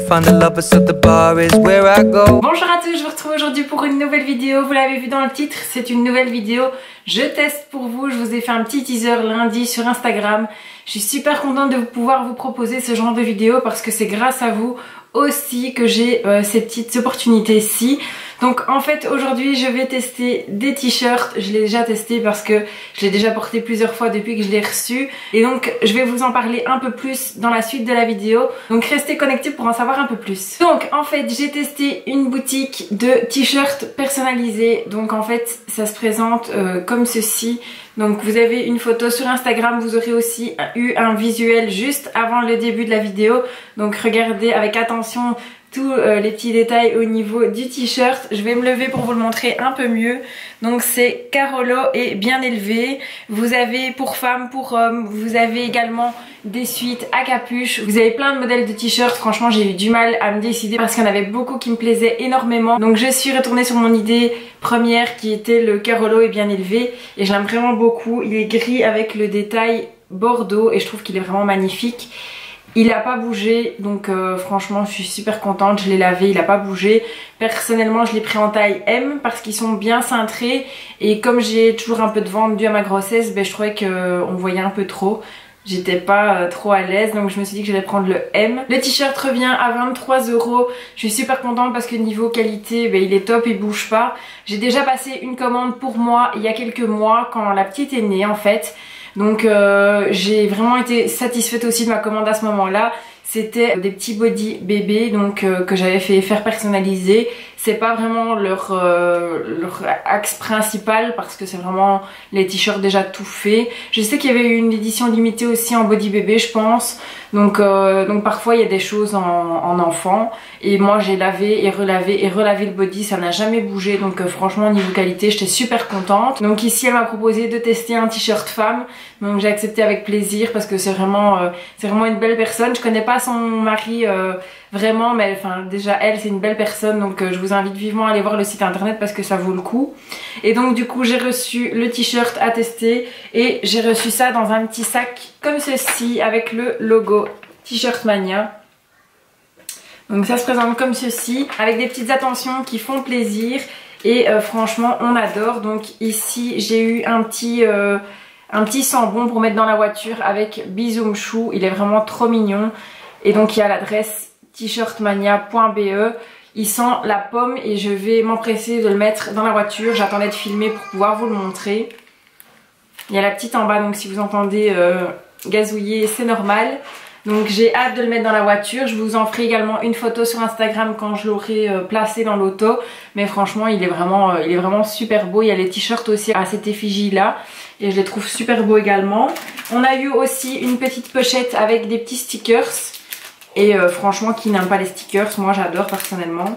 find the lovers so the bar is where I go. Bonjour à tous, je vous retrouve aujourd'hui pour une nouvelle vidéo. Vous l'avez vu dans le titre, c'est une nouvelle vidéo. Je teste pour vous, je vous ai fait un petit teaser lundi sur Instagram. Je suis super contente de pouvoir vous proposer ce genre de vidéo parce que c'est grâce à vous aussi que j'ai ces petites opportunités-ci. Donc en fait aujourd'hui je vais tester des t-shirts. Je l'ai déjà testé parce que je l'ai déjà porté plusieurs fois depuis que je l'ai reçu. Et donc je vais vous en parler un peu plus dans la suite de la vidéo. Donc restez connectés pour en savoir un peu plus. Donc en fait j'ai testé une boutique de t-shirts personnalisés. Donc en fait ça se présente comme ceci. Donc vous avez une photo sur Instagram, vous aurez aussi eu un visuel juste avant le début de la vidéo. Donc regardez avec attention tous les petits détails au niveau du t-shirt. Je vais me lever pour vous le montrer un peu mieux. Donc c'est Carolo et bien élevé. Vous avez pour femmes, pour hommes, vous avez également des suites à capuche. Vous avez plein de modèles de t-shirts. Franchement j'ai eu du mal à me décider parce qu'il y en avait beaucoup qui me plaisaient énormément. Donc je suis retournée sur mon idée première qui était le Carolo et bien élevé. Et je l'aime vraiment beaucoup. Il est gris avec le détail bordeaux et je trouve qu'il est vraiment magnifique. Il n'a pas bougé, donc franchement je suis super contente, je l'ai lavé, il n'a pas bougé. Personnellement je l'ai pris en taille M parce qu'ils sont bien cintrés. Et comme j'ai toujours un peu de ventre dû à ma grossesse, ben, je trouvais qu'on voyait un peu trop. J'étais pas trop à l'aise, donc je me suis dit que j'allais prendre le M. Le t-shirt revient à 23 €. Je suis super contente parce que niveau qualité, ben, il est top, il bouge pas. J'ai déjà passé une commande pour moi il y a quelques mois quand la petite est née en fait. Donc j'ai vraiment été satisfaite aussi de ma commande à ce moment-là. C'était des petits body bébés donc que j'avais fait faire personnaliser. C'est pas vraiment leur axe principal parce que c'est vraiment les t-shirts déjà tout faits. Je sais qu'il y avait eu une édition limitée aussi en body bébé je pense. Donc parfois il y a des choses en enfant. Et moi j'ai lavé et relavé le body, ça n'a jamais bougé. Donc franchement niveau qualité j'étais super contente. Donc ici elle m'a proposé de tester un t-shirt femme. Donc j'ai accepté avec plaisir parce que c'est vraiment une belle personne. Je connais pas son mari vraiment, mais enfin déjà elle c'est une belle personne. Donc je vous invite vivement à aller voir le site internet parce que ça vaut le coup. Et donc du coup j'ai reçu le t-shirt à tester. Et j'ai reçu ça dans un petit sac comme ceci avec le logo T-shirt Mania. Donc ça se présente comme ceci avec des petites attentions qui font plaisir. Et franchement on adore. Donc ici j'ai eu un petit sambon pour mettre dans la voiture avec Bisoum Chou. Il est vraiment trop mignon. Et donc il y a l'adresse t-shirtmania.be. Il sent la pomme et je vais m'empresser de le mettre dans la voiture. J'attendais de filmer pour pouvoir vous le montrer. Il y a la petite en bas, donc si vous entendez gazouiller c'est normal. Donc j'ai hâte de le mettre dans la voiture. Je vous en ferai également une photo sur Instagram quand je l'aurai placé dans l'auto. Mais franchement il est vraiment super beau. Il y a les t-shirts aussi à cette effigie là. Et je les trouve super beaux également. On a eu aussi une petite pochette avec des petits stickers. Et franchement qui n'aime pas les stickers, moi j'adore personnellement.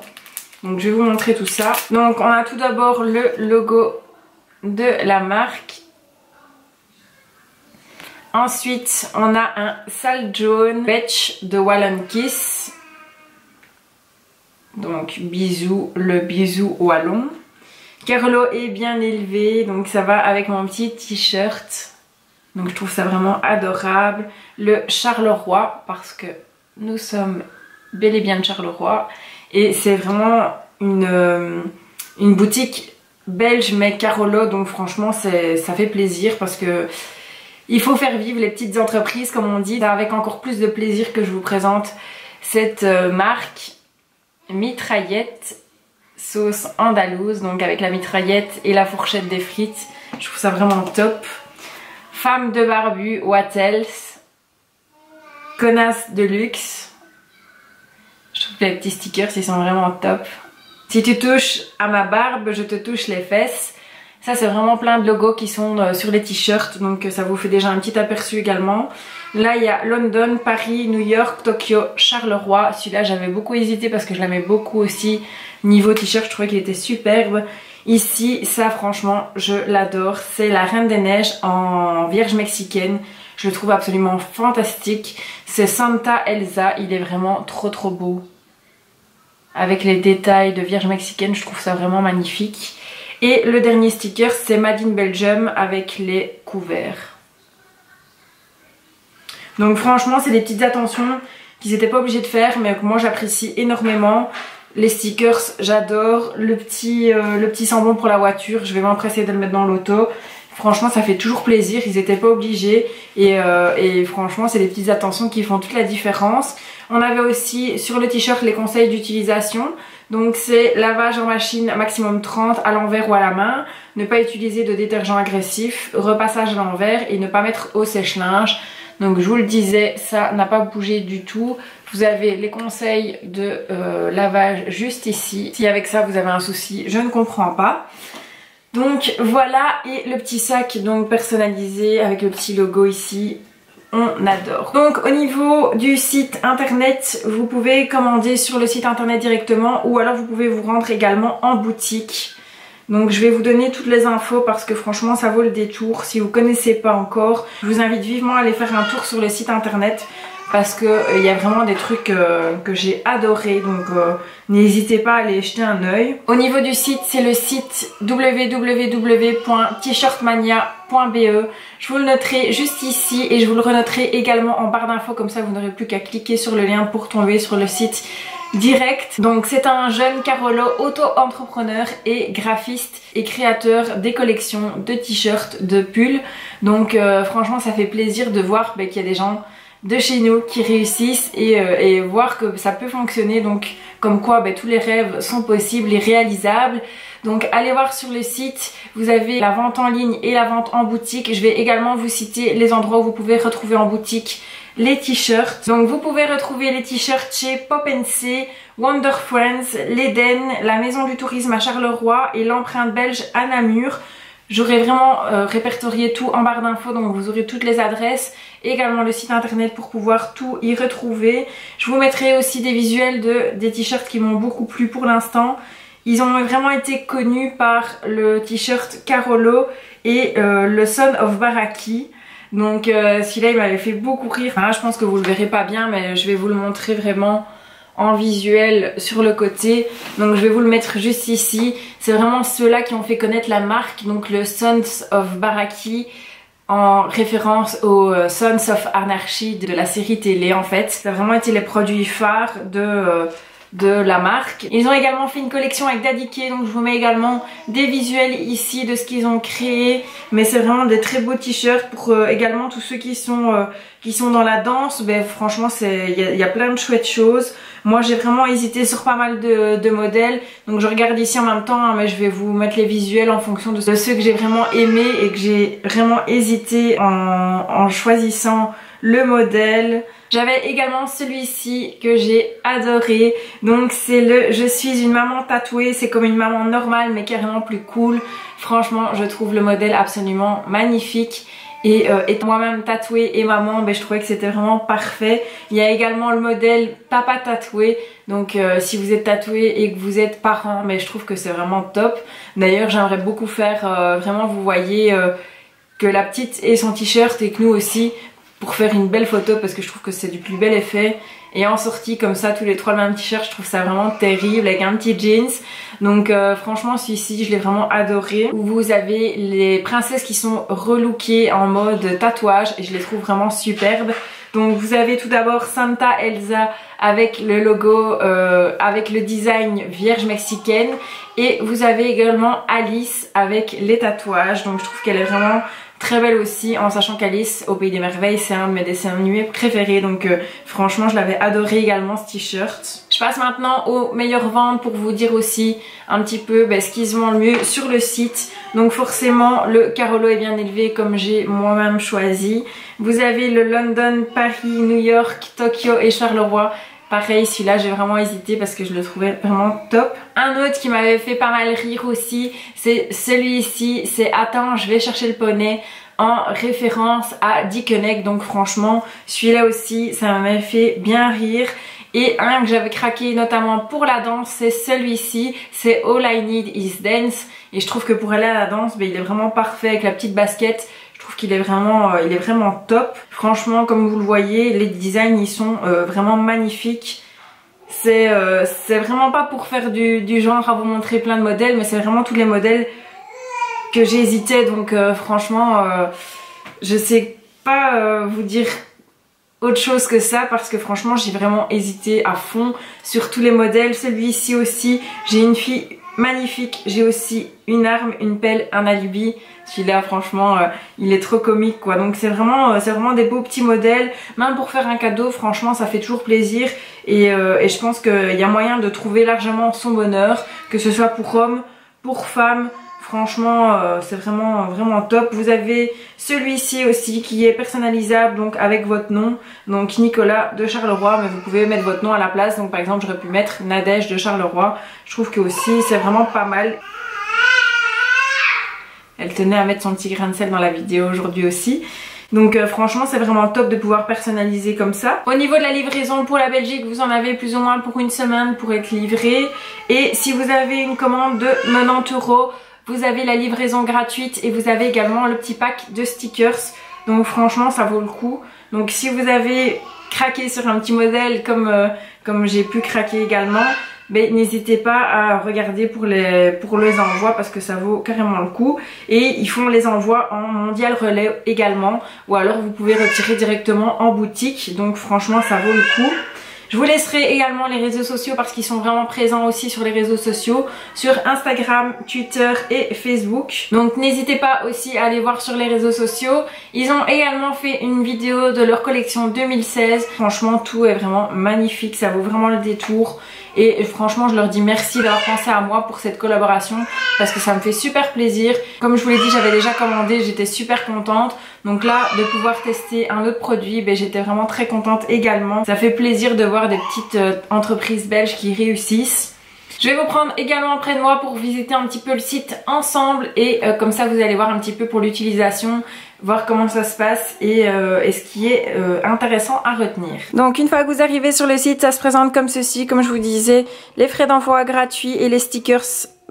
Donc je vais vous montrer tout ça. Donc on a tout d'abord le logo de la marque. Ensuite on a un Sal Jaune Betch de Wallon Kiss. Donc bisous, le bisou wallon. Carolo est bien élevé, donc ça va avec mon petit t-shirt. Donc je trouve ça vraiment adorable. Le Charleroi parce que nous sommes bel et bien de Charleroi. Et c'est vraiment une boutique belge mais Carolo. Donc franchement ça fait plaisir parce que il faut faire vivre les petites entreprises comme on dit. Avec encore plus de plaisir que je vous présente cette marque Mitraillette sauce andalouse. Donc avec la mitraillette et la fourchette des frites. Je trouve ça vraiment top. Femme de barbu Wattels. Connasse de luxe. Je trouve que les petits stickers ils sont vraiment top. Si tu touches à ma barbe, je te touche les fesses. Ça c'est vraiment plein de logos qui sont sur les t-shirts. Donc ça vous fait déjà un petit aperçu également. Là il y a London, Paris, New York, Tokyo, Charleroi. Celui-là j'avais beaucoup hésité parce que je l'aimais beaucoup aussi. Niveau t-shirt je trouvais qu'il était superbe. Ici ça franchement je l'adore. C'est la Reine des Neiges en vierge mexicaine. Je le trouve absolument fantastique. C'est Santa Elsa. Il est vraiment trop beau. Avec les détails de vierge mexicaine. Je trouve ça vraiment magnifique. Et le dernier sticker c'est Made in Belgium avec les couverts. Donc franchement c'est des petites attentions qu'ils n'étaient pas obligés de faire, mais que moi j'apprécie énormément. Les stickers, j'adore. Le petit sambon pour la voiture, je vais m'empresser de le mettre dans l'auto. Franchement, ça fait toujours plaisir, ils n'étaient pas obligés. Et franchement, c'est des petites attentions qui font toute la différence. On avait aussi sur le t-shirt les conseils d'utilisation. Donc c'est lavage en machine maximum 30 à l'envers ou à la main. Ne pas utiliser de détergent agressif. Repassage à l'envers et ne pas mettre au sèche-linge. Donc je vous le disais, ça n'a pas bougé du tout. Vous avez les conseils de lavage juste ici. Si avec ça vous avez un souci, je ne comprends pas. Donc voilà, et le petit sac donc personnalisé avec le petit logo ici, on adore. Donc au niveau du site internet, vous pouvez commander sur le site internet directement ou alors vous pouvez vous rendre également en boutique. Donc je vais vous donner toutes les infos parce que franchement ça vaut le détour. Si vous ne connaissez pas encore, je vous invite vivement à aller faire un tour sur le site internet parce que y a vraiment des trucs que j'ai adoré, donc n'hésitez pas à aller jeter un œil. Au niveau du site, c'est le site www.tshirtmania.be. Je vous le noterai juste ici et je vous le renoterai également en barre d'infos, comme ça vous n'aurez plus qu'à cliquer sur le lien pour tomber sur le site direct. Donc c'est un jeune Carolo, auto-entrepreneur et graphiste et créateur des collections de t-shirts, de pulls. Donc franchement ça fait plaisir de voir qu'il y a des gens de chez nous qui réussissent et voir que ça peut fonctionner, donc comme quoi tous les rêves sont possibles et réalisables. Donc allez voir sur le site, vous avez la vente en ligne et la vente en boutique. Je vais également vous citer les endroits où vous pouvez retrouver en boutique les t-shirts. Donc vous pouvez retrouver les t-shirts chez Pop & C, Wonder Friends, l'Eden, la Maison du Tourisme à Charleroi et l'Empreinte Belge à Namur. J'aurai vraiment répertorié tout en barre d'infos, donc vous aurez toutes les adresses, également le site internet pour pouvoir tout y retrouver. Je vous mettrai aussi des visuels des t-shirts qui m'ont beaucoup plu pour l'instant. Ils ont vraiment été connus par le t-shirt Carolo et le Son of Baraki. Donc celui-là il m'avait fait beaucoup rire. Enfin, là je pense que vous le verrez pas bien, mais je vais vous le montrer vraiment en visuel sur le côté. Donc je vais vous le mettre juste ici. C'est vraiment ceux-là qui ont fait connaître la marque, donc le Sons of Baraki, en référence aux Sons of Anarchy de la série télé en fait. Ça a vraiment été les produits phares de la marque. Ils ont également fait une collection avec Daddy K, donc je vous mets également des visuels ici de ce qu'ils ont créé. Mais c'est vraiment des très beaux t-shirts pour également tous ceux qui sont dans la danse. Franchement il y a plein de chouettes choses. Moi j'ai vraiment hésité sur pas mal de modèles, donc je regarde ici en même temps, hein, mais je vais vous mettre les visuels en fonction de ceux que j'ai vraiment aimés et que j'ai vraiment hésité en choisissant le modèle. J'avais également celui-ci que j'ai adoré, donc c'est le Je suis une maman tatouée. C'est comme une maman normale mais carrément plus cool. Franchement je trouve le modèle absolument magnifique. Et étant moi-même tatouée et maman, je trouvais que c'était vraiment parfait. Il y a également le modèle papa tatoué. Donc si vous êtes tatoué et que vous êtes parent, je trouve que c'est vraiment top. D'ailleurs j'aimerais beaucoup faire, vraiment vous voyez que la petite ait son t-shirt et que nous aussi, pour faire une belle photo, parce que je trouve que c'est du plus bel effet. Et en sortie comme ça, tous les trois le même t-shirt, je trouve ça vraiment terrible avec un petit jeans. Donc franchement celui-ci je l'ai vraiment adoré. Vous avez les princesses qui sont relookées en mode tatouage et je les trouve vraiment superbes. Donc vous avez tout d'abord Santa Elsa avec le logo, avec le design vierge mexicaine. Et vous avez également Alice avec les tatouages. Donc je trouve qu'elle est vraiment très belle aussi, en sachant qu'Alice au Pays des Merveilles c'est un de mes dessins animés préférés, donc franchement je l'avais adoré également ce t-shirt. Je passe maintenant aux meilleures ventes pour vous dire aussi un petit peu ce qu'ils ont le mieux sur le site. Donc forcément le Carolo est bien élevé comme j'ai moi-même choisi. Vous avez le London, Paris, New York, Tokyo et Charleroi. Pareil, celui-là j'ai vraiment hésité parce que je le trouvais vraiment top. Un autre qui m'avait fait pas mal rire aussi, c'est celui-ci, c'est Attends, je vais chercher le poney, en référence à Dickeneck. Donc franchement, celui-là aussi, ça m'avait fait bien rire. Et un que j'avais craqué notamment pour la danse, c'est celui-ci, c'est All I Need Is Dance. Et je trouve que pour aller à la danse, il est vraiment parfait avec la petite basket. Je trouve qu'il est vraiment top. Franchement, comme vous le voyez, les designs ils sont vraiment magnifiques. C'est vraiment pas pour faire du genre à vous montrer plein de modèles, mais c'est vraiment tous les modèles que j'hésitais. Donc franchement, je sais pas vous dire autre chose que ça parce que franchement j'ai vraiment hésité à fond sur tous les modèles. Celui-ci aussi, j'ai une fille magnifique, j'ai aussi une arme, une pelle, un alibi. Celui-là franchement il est trop comique quoi, donc c'est vraiment des beaux petits modèles, même pour faire un cadeau franchement ça fait toujours plaisir et je pense qu'il y a moyen de trouver largement son bonheur, que ce soit pour hommes, pour femmes. Franchement c'est vraiment top. Vous avez celui-ci aussi qui est personnalisable donc avec votre nom, donc Nicolas de Charleroi, mais vous pouvez mettre votre nom à la place, donc par exemple j'aurais pu mettre Nadège de Charleroi. Je trouve que aussi c'est vraiment pas mal. Elle tenait à mettre son petit grain de sel dans la vidéo aujourd'hui aussi. Donc franchement c'est vraiment top de pouvoir personnaliser comme ça. Au niveau de la livraison pour la Belgique, vous en avez plus ou moins pour une semaine pour être livré. Et si vous avez une commande de 90 €, vous avez la livraison gratuite et vous avez également le petit pack de stickers. Donc franchement ça vaut le coup. Donc si vous avez craqué sur un petit modèle comme j'ai pu craquer également, ben, n'hésitez pas à regarder pour les envois parce que ça vaut carrément le coup. Et ils font les envois en mondial relais également, ou alors vous pouvez retirer directement en boutique. Donc franchement ça vaut le coup. Je vous laisserai également les réseaux sociaux parce qu'ils sont vraiment présents aussi sur les réseaux sociaux, sur Instagram, Twitter et Facebook. Donc n'hésitez pas aussi à aller voir sur les réseaux sociaux. Ils ont également fait une vidéo de leur collection 2016. Franchement tout est vraiment magnifique, ça vaut vraiment le détour. Et franchement je leur dis merci d'avoir pensé à moi pour cette collaboration parce que ça me fait super plaisir. Comme je vous l'ai dit, j'avais déjà commandé, j'étais super contente. Donc là de pouvoir tester un autre produit, ben, j'étais vraiment très contente également. Ça fait plaisir de voir des petites entreprises belges qui réussissent. Je vais vous prendre également près de moi pour visiter un petit peu le site ensemble et comme ça vous allez voir un petit peu pour l'utilisation, voir comment ça se passe et ce qui est intéressant à retenir. Donc une fois que vous arrivez sur le site, ça se présente comme ceci, comme je vous disais, les frais d'envoi gratuits et les stickers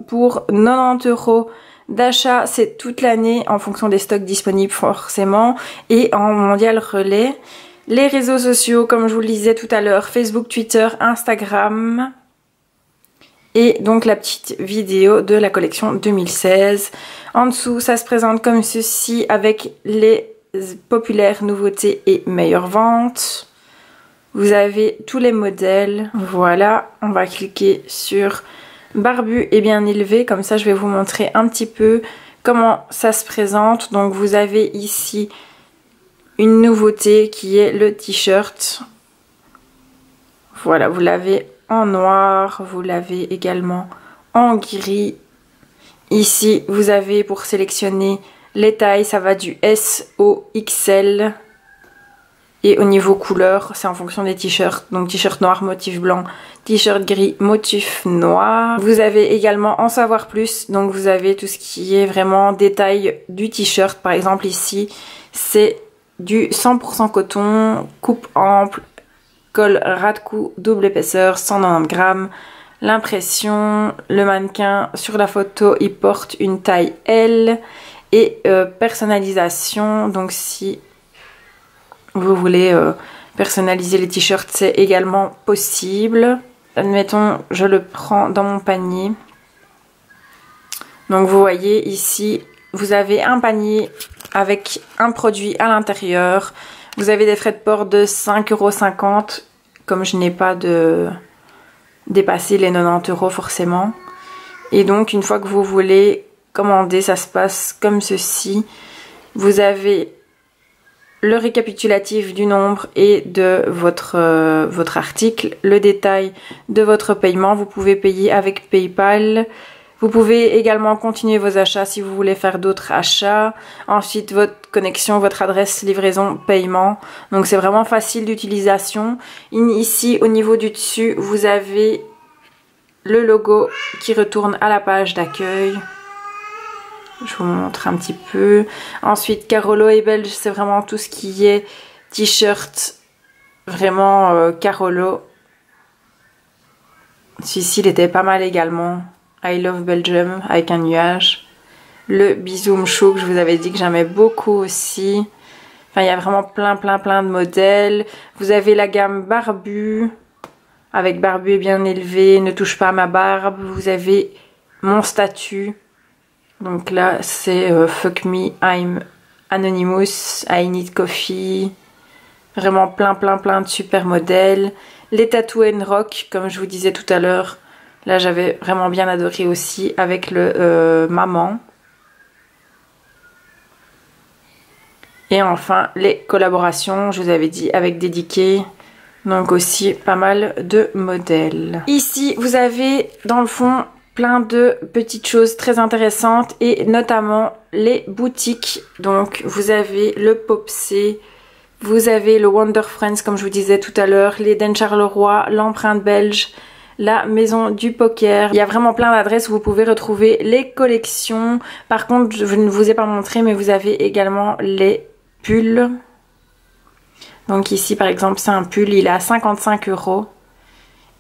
pour 90 € d'achat, c'est toute l'année en fonction des stocks disponibles forcément et en mondial relais. Les réseaux sociaux, comme je vous le disais tout à l'heure, Facebook, Twitter, Instagram. Et donc la petite vidéo de la collection 2016. En dessous, ça se présente comme ceci avec les populaires nouveautés et meilleures ventes. Vous avez tous les modèles. Voilà, on va cliquer sur barbu et bien élevé. Comme ça, je vais vous montrer un petit peu comment ça se présente. Donc vous avez ici une nouveauté qui est le t-shirt. Voilà, vous l'avez en noir, vous l'avez également en gris. Ici, vous avez pour sélectionner les tailles, ça va du S au XL. Et au niveau couleur, c'est en fonction des t-shirts. Donc t-shirt noir, motif blanc, t-shirt gris, motif noir. Vous avez également en savoir plus. Donc vous avez tout ce qui est vraiment détail du t-shirt. Par exemple ici, c'est du 100% coton, coupe ample, col ras de cou, double épaisseur, 190 grammes. L'impression, le mannequin sur la photo, il porte une taille L. Et personnalisation, donc si vous voulez personnaliser les t-shirts, c'est également possible. Admettons, je le prends dans mon panier. Donc vous voyez ici, vous avez un panier avec un produit à l'intérieur. Vous avez des frais de port de 5,50 €, comme je n'ai pas dépassé les 90 € forcément. Et donc une fois que vous voulez commander, ça se passe comme ceci. Vous avez le récapitulatif du nombre et de votre article, le détail de votre paiement. Vous pouvez payer avec PayPal. Vous pouvez également continuer vos achats si vous voulez faire d'autres achats. Ensuite, votre connexion, votre adresse, livraison, paiement. Donc c'est vraiment facile d'utilisation. Ici, au niveau du dessus, vous avez le logo qui retourne à la page d'accueil. Je vous montre un petit peu. Ensuite, Carolo et Belge, c'est vraiment tout ce qui est t-shirt. Vraiment Carolo. Celui-ci, il était pas mal également. I Love Belgium avec un nuage. Le Bizoom Chou que je vous avais dit que j'aimais beaucoup aussi. Enfin, il y a vraiment plein de modèles. Vous avez la gamme Barbu avec Barbu et bien élevé, ne touche pas à ma barbe. Vous avez mon statut. Donc là, c'est Fuck Me, I'm Anonymous, I Need Coffee. Vraiment plein de super modèles. Les Tattoo and Rock, comme je vous disais tout à l'heure. Là, j'avais vraiment bien adoré aussi avec le maman. Et enfin, les collaborations, je vous avais dit, avec Dédiqué. Donc aussi pas mal de modèles. Ici, vous avez dans le fond plein de petites choses très intéressantes et notamment les boutiques. Donc vous avez le Popsé, vous avez le Wonder Friends comme je vous disais tout à l'heure, les Den Charleroi, l'Empreinte Belge, la Maison du Poker. Il y a vraiment plein d'adresses où vous pouvez retrouver les collections. Par contre, je ne vous ai pas montré, mais vous avez également les pulls. Donc ici par exemple c'est un pull, il est à 55 €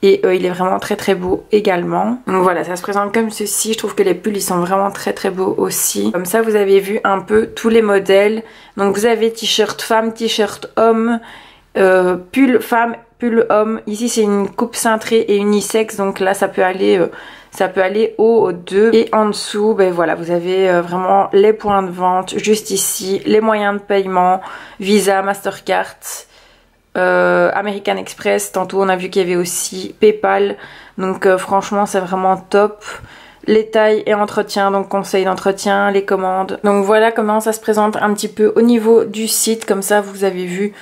et il est vraiment très beau également. Donc voilà, ça se présente comme ceci. Je trouve que les pulls ils sont vraiment très beaux aussi. Comme ça vous avez vu un peu tous les modèles. Donc vous avez t-shirt femme, t-shirt homme, pull femme, pull homme. Ici c'est une coupe cintrée et unisexe, donc là ça peut aller aux deux. Et en dessous, ben voilà, vous avez vraiment les points de vente juste ici, les moyens de paiement, Visa, Mastercard, American Express. Tantôt on a vu qu'il y avait aussi PayPal. Donc franchement c'est vraiment top. Les tailles et entretien, donc conseils d'entretien, les commandes. Donc voilà comment ça se présente un petit peu au niveau du site. Comme ça vous avez vu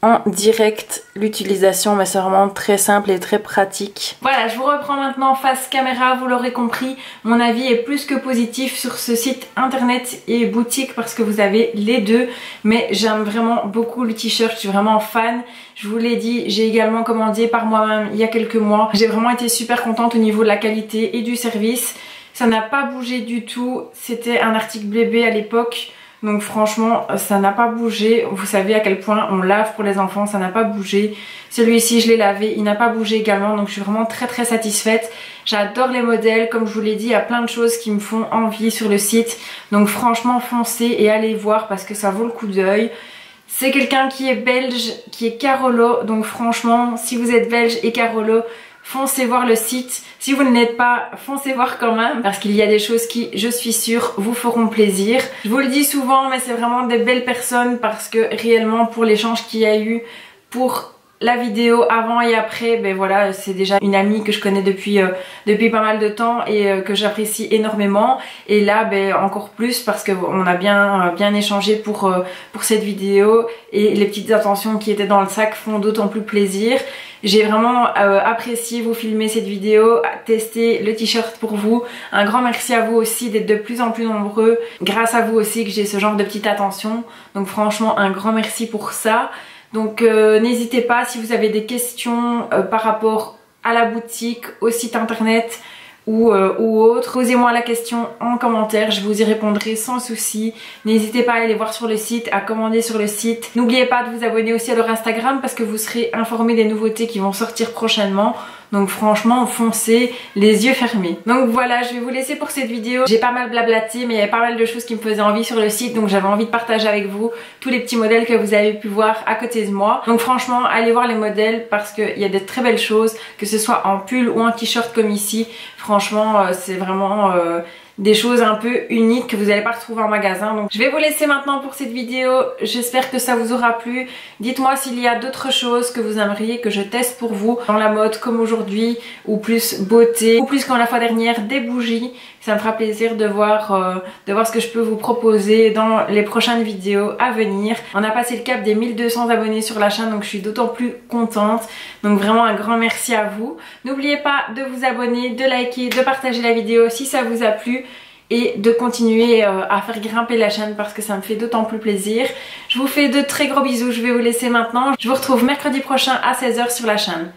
en direct l'utilisation, mais c'est vraiment très simple et très pratique. Voilà, je vous reprends maintenant face caméra. Vous l'aurez compris, mon avis est plus que positif sur ce site internet et boutique parce que vous avez les deux. Mais j'aime vraiment beaucoup le t-shirt, je suis vraiment fan. Je vous l'ai dit, j'ai également commandé par moi-même il y a quelques mois. J'ai vraiment été super contente au niveau de la qualité et du service. Ça n'a pas bougé du tout. C'était un article bébé à l'époque. Donc franchement ça n'a pas bougé. Vous savez à quel point on lave pour les enfants, ça n'a pas bougé. Celui-ci je l'ai lavé, il n'a pas bougé également. Donc je suis vraiment très satisfaite. J'adore les modèles, comme je vous l'ai dit, il y a plein de choses qui me font envie sur le site. Donc franchement foncez et allez voir parce que ça vaut le coup d'œil. C'est quelqu'un qui est belge, qui est Carolo. Donc franchement si vous êtes belge et Carolo, foncez voir le site. Si vous ne l'êtes pas, foncez voir quand même parce qu'il y a des choses qui, je suis sûre, vous feront plaisir. Je vous le dis souvent, mais c'est vraiment des belles personnes parce que réellement pour l'échange qu'il y a eu, pour la vidéo avant et après, ben voilà, c'est déjà une amie que je connais depuis pas mal de temps et que j'apprécie énormément. Et là, ben encore plus parce qu'on a bien échangé pour cette vidéo et les petites attentions qui étaient dans le sac font d'autant plus plaisir. J'ai vraiment apprécié vous filmer cette vidéo, tester le t-shirt pour vous. Un grand merci à vous aussi d'être de plus en plus nombreux. Grâce à vous aussi que j'ai ce genre de petites attentions. Donc franchement, un grand merci pour ça. Donc n'hésitez pas si vous avez des questions par rapport à la boutique, au site internet ou autre. Posez-moi la question en commentaire, je vous y répondrai sans souci. N'hésitez pas à aller voir sur le site, à commander sur le site. N'oubliez pas de vous abonner aussi à leur Instagram parce que vous serez informés des nouveautés qui vont sortir prochainement. Donc franchement foncez les yeux fermés. Donc voilà, je vais vous laisser pour cette vidéo. J'ai pas mal blablaté mais il y avait pas mal de choses qui me faisaient envie sur le site. Donc j'avais envie de partager avec vous tous les petits modèles que vous avez pu voir à côté de moi. Donc franchement allez voir les modèles parce qu'il y a de très belles choses. Que ce soit en pull ou en t-shirt comme ici. Franchement c'est vraiment des choses un peu uniques que vous n'allez pas retrouver en magasin. Donc je vais vous laisser maintenant pour cette vidéo. J'espère que ça vous aura plu. Dites-moi s'il y a d'autres choses que vous aimeriez que je teste pour vous dans la mode comme aujourd'hui, ou plus beauté, ou plus comme la fois dernière des bougies. Ça me fera plaisir de voir ce que je peux vous proposer dans les prochaines vidéos à venir. On a passé le cap des 1200 abonnés sur la chaîne, donc je suis d'autant plus contente. Donc vraiment un grand merci à vous. N'oubliez pas de vous abonner, de liker, de partager la vidéo si ça vous a plu et de continuer à faire grimper la chaîne parce que ça me fait d'autant plus plaisir. Je vous fais de très gros bisous, je vais vous laisser maintenant. Je vous retrouve mercredi prochain à 16 h sur la chaîne.